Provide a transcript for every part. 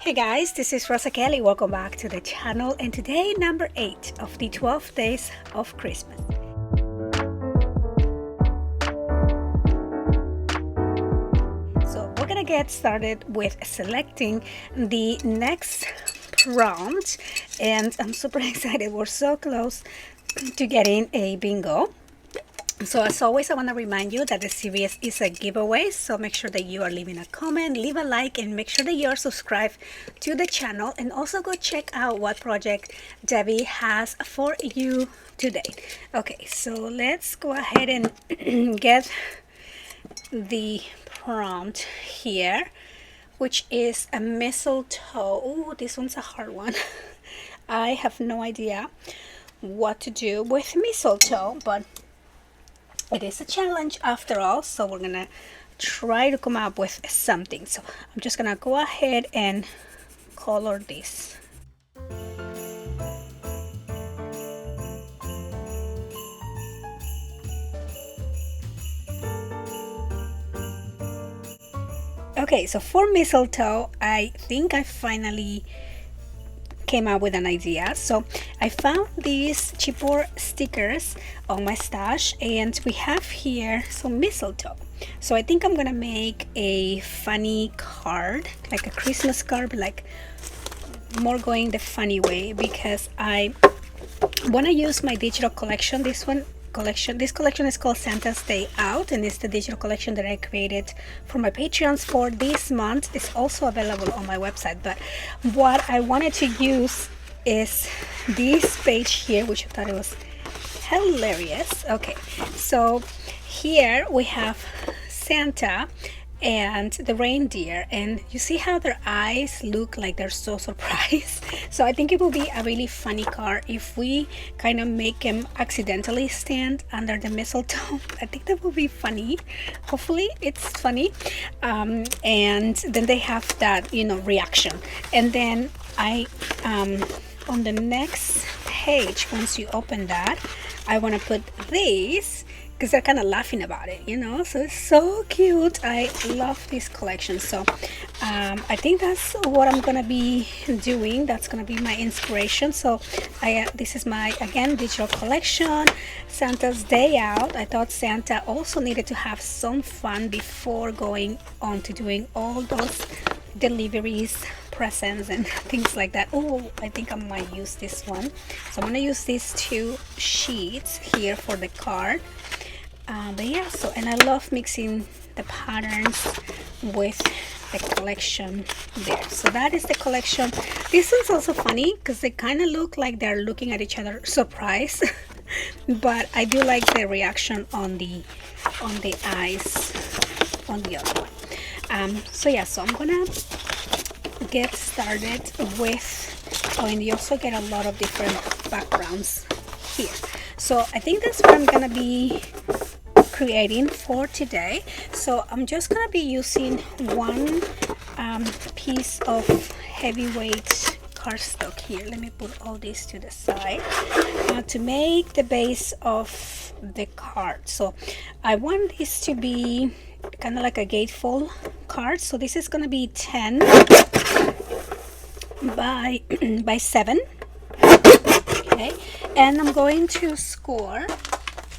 Hey guys, this is Rosa Kelly. Welcome back to the channel, and today number 8 of the 12 days of Christmas. So we're gonna get started with selecting the next prompt, and I'm super excited. We're so close to getting a bingo. So as always, I want to remind you that the series is a giveaway, so make sure that you are leaving a comment, leave a like, and make sure that you are subscribed to the channel, and also go check out what project Debbie has for you today. Okay, so let's go ahead and get the prompt here, which is a mistletoe. Oh, this one's a hard one. I have no idea what to do with mistletoe, but it is a challenge after all, so we're gonna try to come up with something. So I'm just gonna go ahead and color this. Okay, so for mistletoe, I think I finally came up with an idea. So I found these chipboard stickers on my stash, and we have here some mistletoe. So I think I'm gonna make a funny card, like a Christmas card, but like more going the funny way, because I want to use my digital collection. This collection is called Santa's Day Out, and it's the digital collection that I created for my Patreons for this month. It's also available on my website, but what I wanted to use is this page here, which I thought it was hilarious. Okay, so here we have Santa and the reindeer, and you see how their eyes look like they're so surprised. So I think it will be a really funny card if we kind of make him accidentally stand under the mistletoe. I think that will be funny. Hopefully it's funny. And then they have that, reaction. And then I on the next page, once you open that, I want to put these, because they're kind of laughing about it, so it's so cute. I love this collection. So I think that's what I'm gonna be doing. That's gonna be my inspiration. So this is my, again, digital collection, Santa's Day Out. I thought Santa also needed to have some fun before going on to doing all those deliveries, presents, and things like that. Oh, I think I might use this one. So I'm gonna use these 2 sheets here for the card. But yeah, so, and I love mixing the patterns with the collection there. So that is the collection. This one's also funny because they kind of look like they're looking at each other surprised. But I do like the reaction on the eyes on the other one. So yeah, so I'm gonna get started with, and you also get a lot of different backgrounds here. So I think that's what I'm gonna be creating for today. So I'm just gonna be using one piece of heavyweight cardstock here. Let me put all this to the side to make the base of the card. So I want this to be kind of like a gatefold card. So this is gonna be 10 by 7. Okay, and I'm going to score,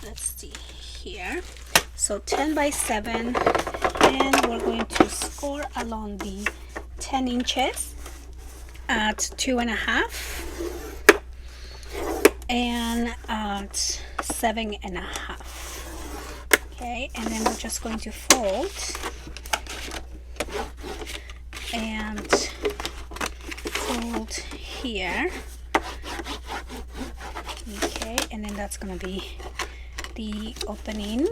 let's see here, so 10 by 7, and we're going to score along the 10 inches at 2.5 and at 7.5. Okay, and then we're just going to fold and fold here. Okay, and then that's gonna be the opening.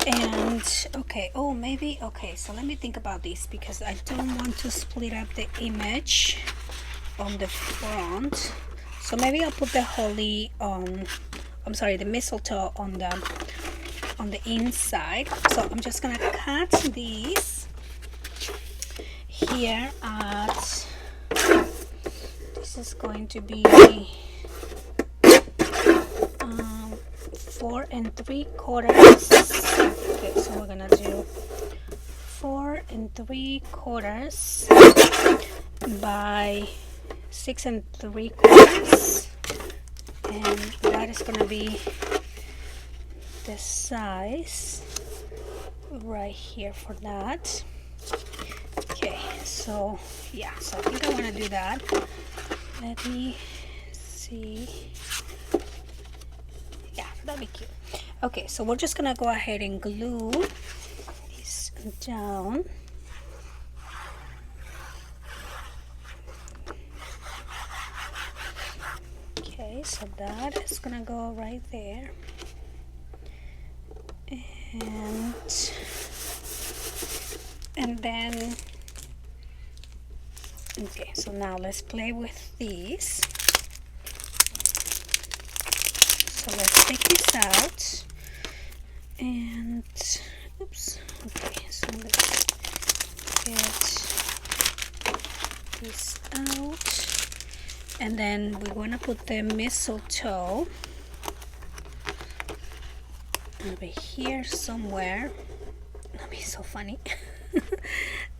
And okay, so let me think about this, because I don't want to split up the image on the front. So maybe I'll put the holly on, the mistletoe on the inside. So I'm just gonna cut these here at, this is going to be 4 3/4. Okay, so we're gonna do 4 3/4 by 6 3/4, and that is gonna be the size right here for that. Okay, so yeah, so I think I want to do that. Let me see. Yeah, that'd be cute. Okay, so we're just gonna go ahead and glue this down. Okay, so that is gonna go right there. And then, okay, so now let's play with these. So let's take this out, and oops, okay, so let's get this out, and then we want to put the mistletoe over here somewhere. That'd be so funny.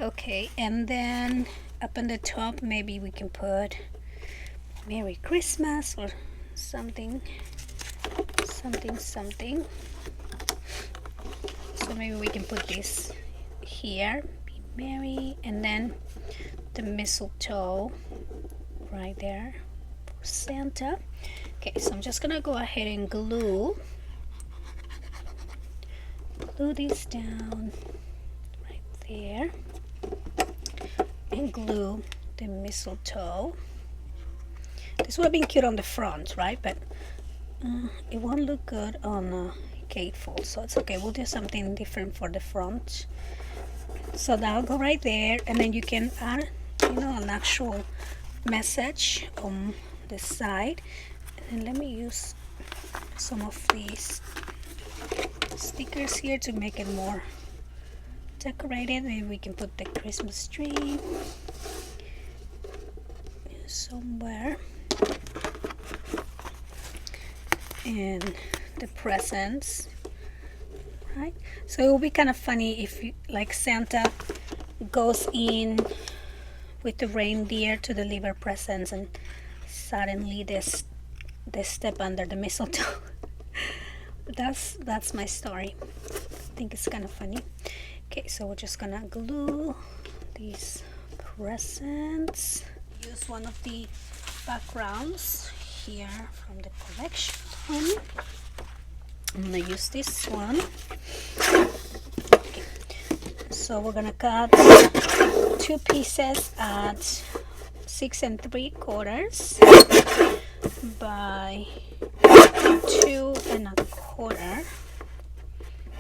Okay, and then up on the top maybe we can put Merry Christmas or something. So maybe we can put this here, be merry, and then the mistletoe right there for Santa. Okay, so I'm just gonna go ahead and glue this down right there, and glue the mistletoe. This would have been cute on the front, right? But it won't look good on Gatefold, so it's okay. We'll do something different for the front. So that'll go right there, and then you can add, an actual message on the side. And let me use some of these stickers here to make it more decorated. Maybe we can put the Christmas tree somewhere, and the presents, right? So it will be kind of funny if like Santa goes in with the reindeer to deliver presents, and suddenly they step under the mistletoe. That's my story. I think it's kind of funny. Okay, so we're just gonna glue these presents. Use one of the backgrounds here from the collection. I'm gonna use this one. Okay. So we're gonna cut 2 pieces at 6 3/4 by 2 1/4.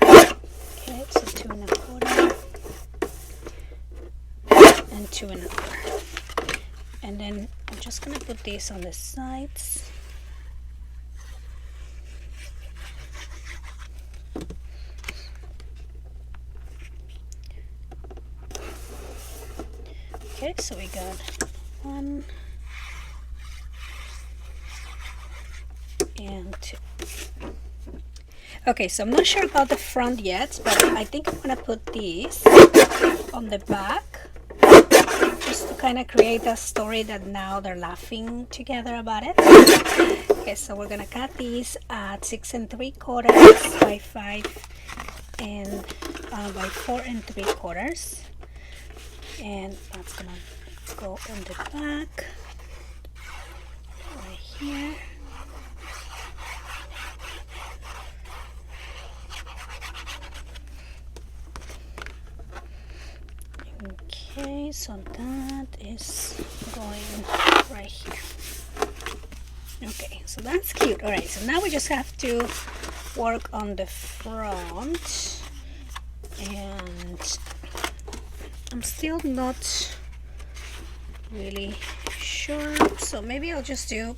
Okay, so 2 1/4 and 2 1/4. And then I'm just gonna put this on the sides. Okay, so we got 1 and 2. Okay, so I'm not sure about the front yet, but I think I'm gonna put these on the back, just to kind of create a story that now they're laughing together about it. Okay, so we're gonna cut these at 6 3/4 by 5 and by 4 3/4, and that's gonna go on the back right here. Okay, so that is going right here. Okay, so that's cute. All right, so now we just have to work on the front, and I'm still not really sure, so maybe I'll just do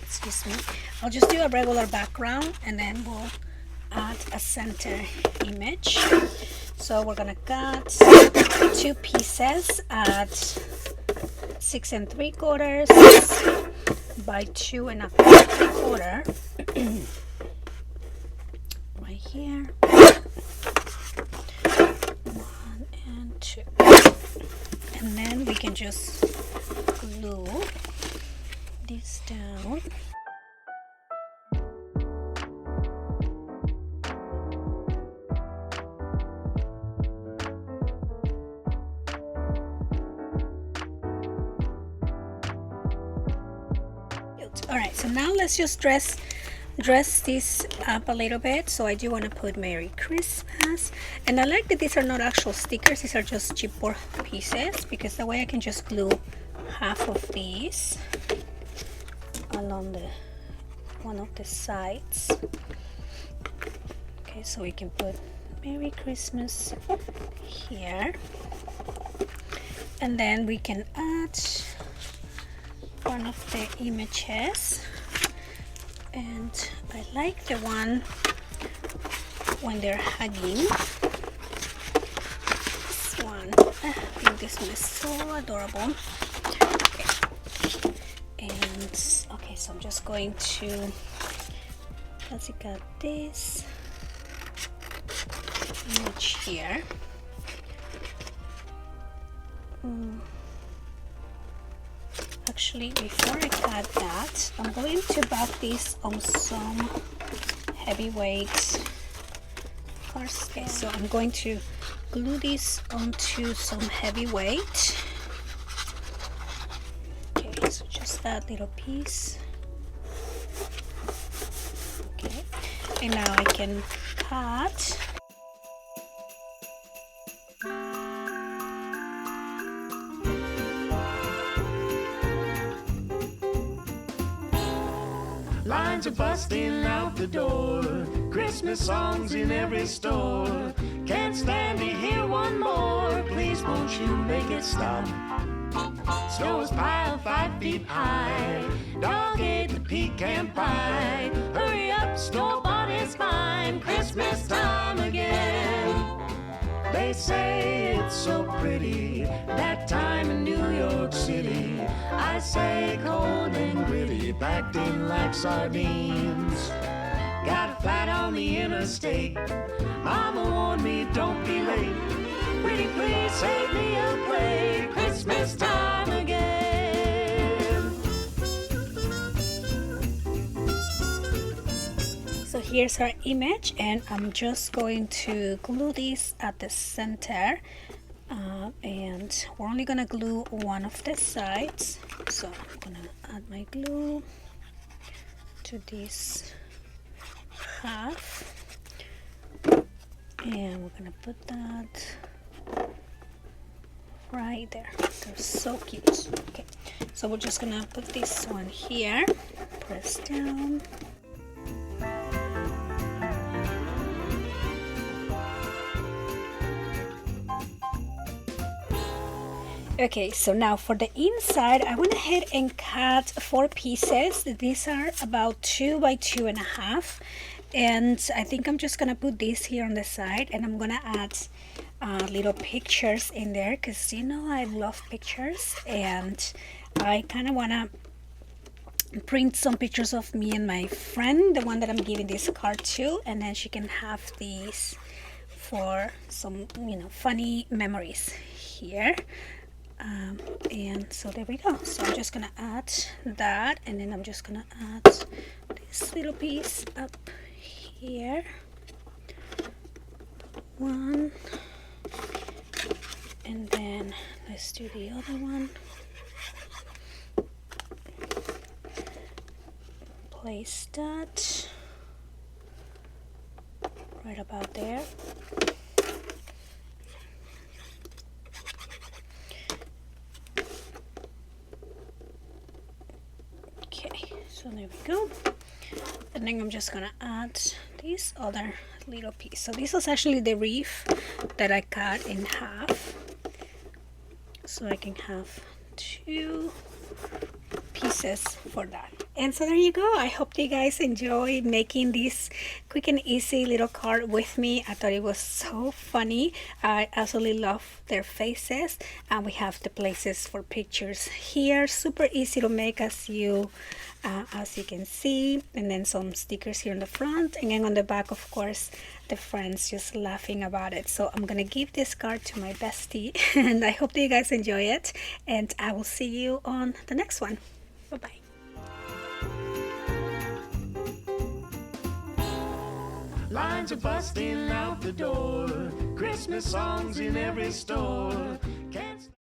excuse me, I'll just do a regular background, and then we'll add a center image. So we're gonna cut 2 pieces at 6 3/4 by 2 1/4 right here. 2. And then we can just glue this down. Alright, so now let's just dress this up a little bit. So I do want to put Merry Christmas, and I like that these are not actual stickers, these are just chipboard pieces, because that way I can just glue half of these along one of the sides. Okay, so we can put Merry Christmas here, and then we can add one of the images, and I like the one when they're hugging. This one, I think this one is so adorable. Okay, and okay, so I'm just going to, let's got this image here. Actually, before I cut that, I'm going to back this on some heavyweight first. Okay, so I'm going to glue this onto some heavyweight. Okay, so just that little piece. Okay, and now I can cut. Lines are busting out the door, Christmas songs in every store. Can't stand to hear one more, please won't you make it stop. Snow is piled 5 feet high, dog ate the pecan pie. Hurry up, snowball is mine, Christmas time again. They say it's so pretty, that time in New York City. I say cold and gritty, packed in like sardines. Got a flat on the interstate, Mama warned me don't be late. Pretty please save me a plate, Christmas time again. So here's our image, and I'm just going to glue this at the center, and we're only gonna glue one of the sides. So I'm gonna add my glue to this half, and we're gonna put that right there. They're so cute. Okay, so we're just gonna put this one here, press down. Okay, so now for the inside, I went ahead and cut 4 pieces. These are about 2 by 2.5, and I think I'm just gonna put this here on the side, and I'm gonna add little pictures in there, because you know I love pictures, and I kind of wanna print some pictures of me and my friend, the one that I'm giving this card to, and then she can have these for some, you know, funny memories here. And so there we go. So I'm just gonna add that, and then I'm just gonna add this little piece up here, one, and then let's do the other one. Place that right about there. So there we go, and then I'm just gonna add this other little piece. So this was actually the wreath that I cut in half, so I can have 2 pieces for that. And so there you go. I hope you guys enjoy making this quick and easy little card with me. I thought it was so funny. I absolutely love their faces. And we have the places for pictures here. Super easy to make as you can see. And then some stickers here on the front. And then on the back, of course, the friends just laughing about it. So I'm gonna give this card to my bestie. And I hope that you guys enjoy it. And I will see you on the next one. Bye-bye. Lines are busting out the door. Christmas songs in every store. Can't